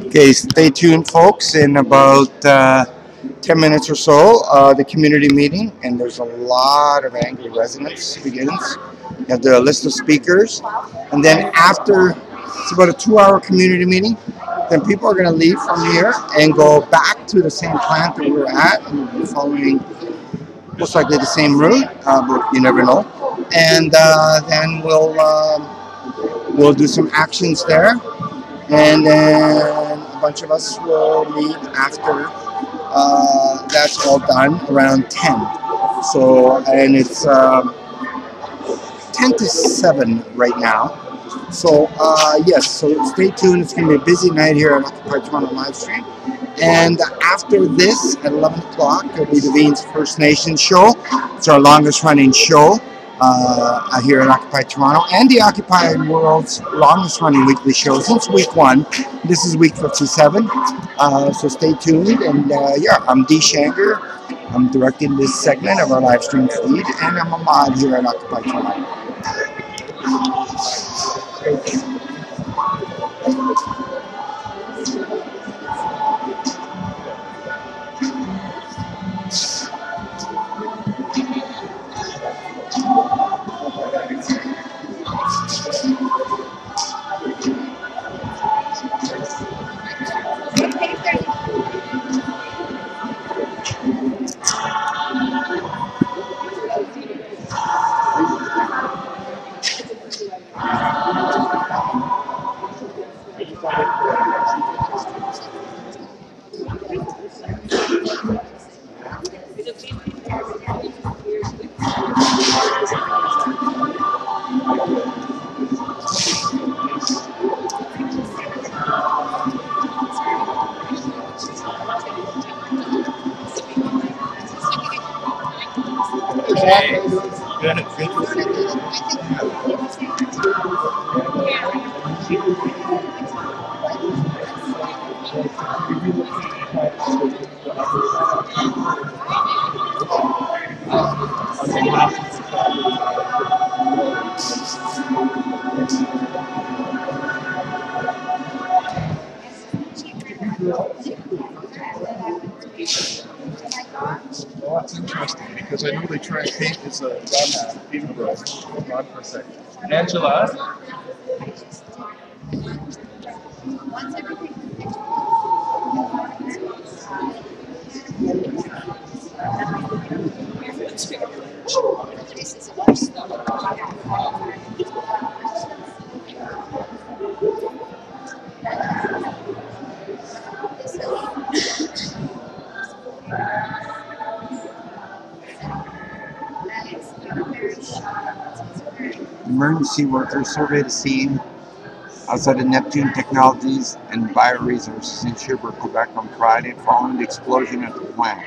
Okay, stay tuned, folks. In about 10 minutes or so, the community meeting, and there's a lot of angry residents begins. You have the list of speakers, and then after, it's about a 2-hour community meeting, then people are going to leave from here and go back to the same plant that we were at, and we'll be following most likely the same route, but you never know. And then we'll do some actions there, and then a bunch of us will meet after that's all done around 10. So, and it's 10 to 7 right now. So, yes, so stay tuned. It's going to be a busy night here at Occupy Toronto live stream. And after this, at 11 o'clock, it'll be the Viens First Nations show. It's our longest running show here at Occupy Toronto, and the Occupy World's longest running weekly show since week 1. This is week 57. So stay tuned. And yeah, I'm Dee Shanger. I'm directing this segment of our live stream feed, and I'm a mod here at Occupy Toronto. Well, that's interesting because I know they try and paint as a gun. Hold on for a second. Angela? Emergency workers surveyed a scene outside of Neptune Technologies and Bioresources in Sherbrooke, Quebec on Friday following the explosion at the plant.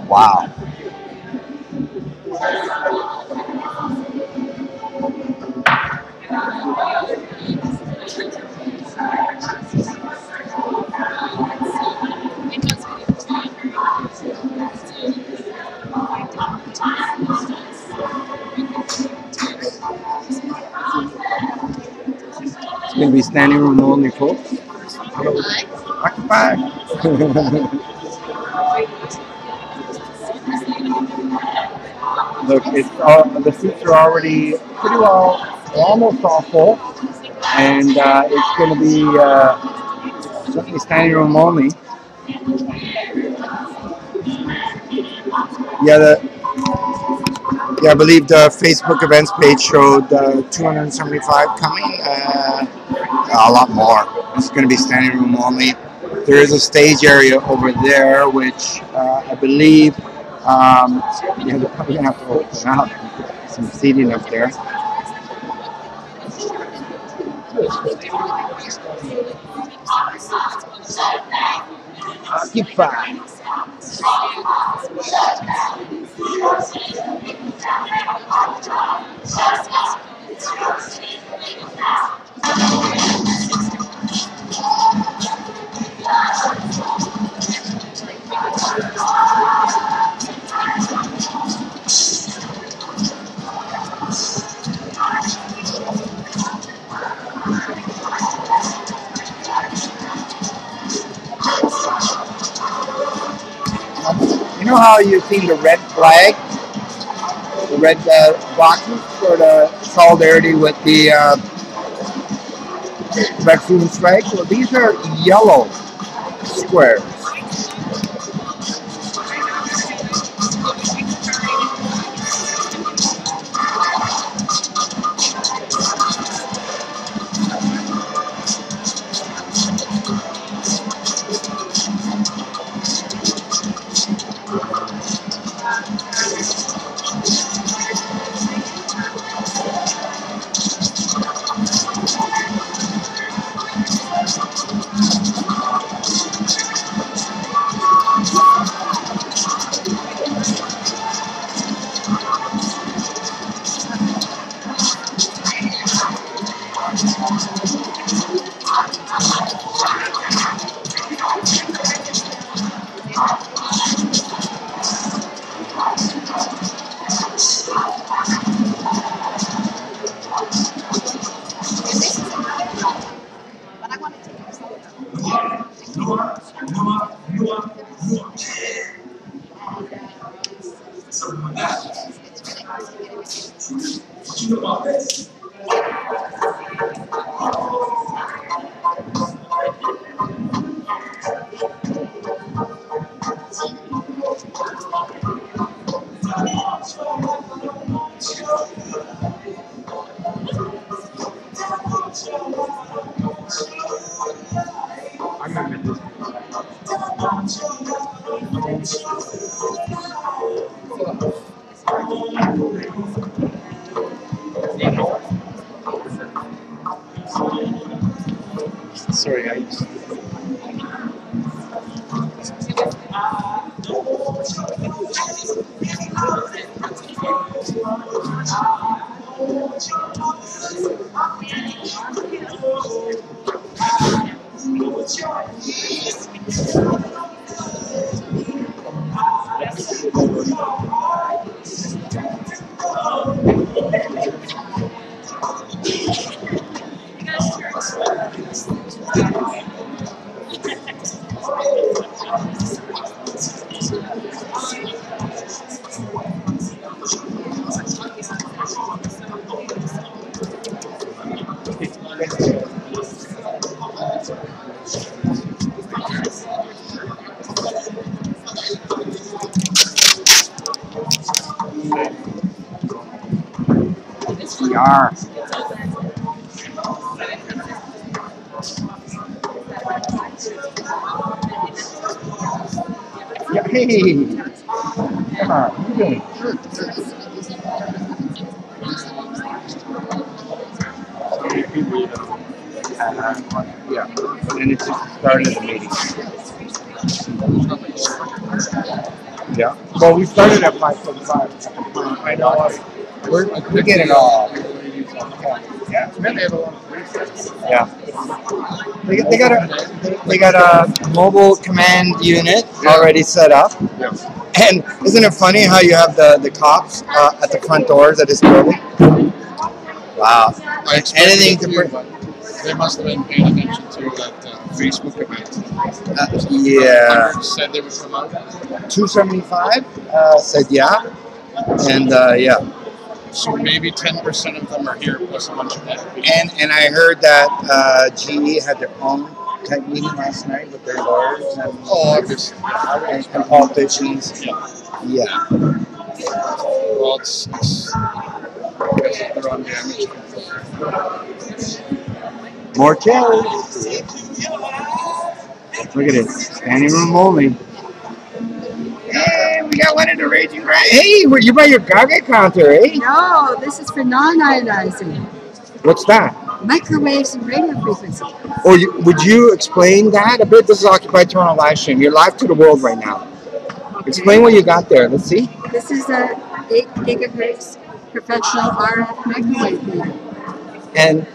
Wow. It's going to be standing room only, folks. Occupy. Look, it's the seats are already pretty well, almost all full, and it's going to be certainly standing room only. Yeah, I believe the Facebook events page showed 275 coming. A lot more. It's going to be standing room only. There is a stage area over there, which I believe they're probably going to have to open up some seating up there. Occupy. You know how you've seen the red flag, the red boxes for the solidarity with the vaccine strike? Well, these are yellow squares. Sorry, I just... We are. Hey, come on, what are you doing? So many people, you know. Yeah, and it's just the start of the meeting. Yeah. Well, we started at 5:45. I know. We get it all. Yeah. Then they have a lot of reasons. Yeah. They got a mobile command unit already set up. Yeah. And isn't it funny how you have the cops at the front doors of this building? Wow. Anything to bring. They must have been paying attention to that Facebook event. Yeah. Said they would come out. 275 said yeah. And yeah. So maybe 10% of them are here plus a bunch of that. And I heard that GE had their own type meeting last night with their lawyers and, and politicians. Yeah. Well, it's I guess they're on damage. More chairs. Look at it. Standing room only. Hey, we got one in the Raging Grind. Hey, you buy your geiger-counter, eh? No, this is for non-ionizing. What's that? Microwaves and radio frequency. Or would you explain that a bit? This is Occupy Toronto live stream. You're live to the world right now. Okay. Explain what you got there. Let's see. This is a 8 gigahertz professional RF microwave meter. And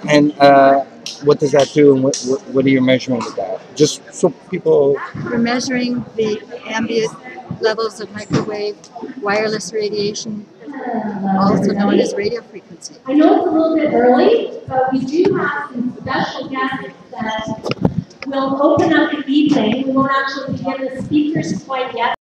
what does that do? And what are you measuring with that? Just so people. We're measuring the ambient levels of microwave wireless radiation, also known as radio frequency. I know it's a little bit early, but we do have some special guests that will open up the evening. We won't actually begin the speakers quite yet.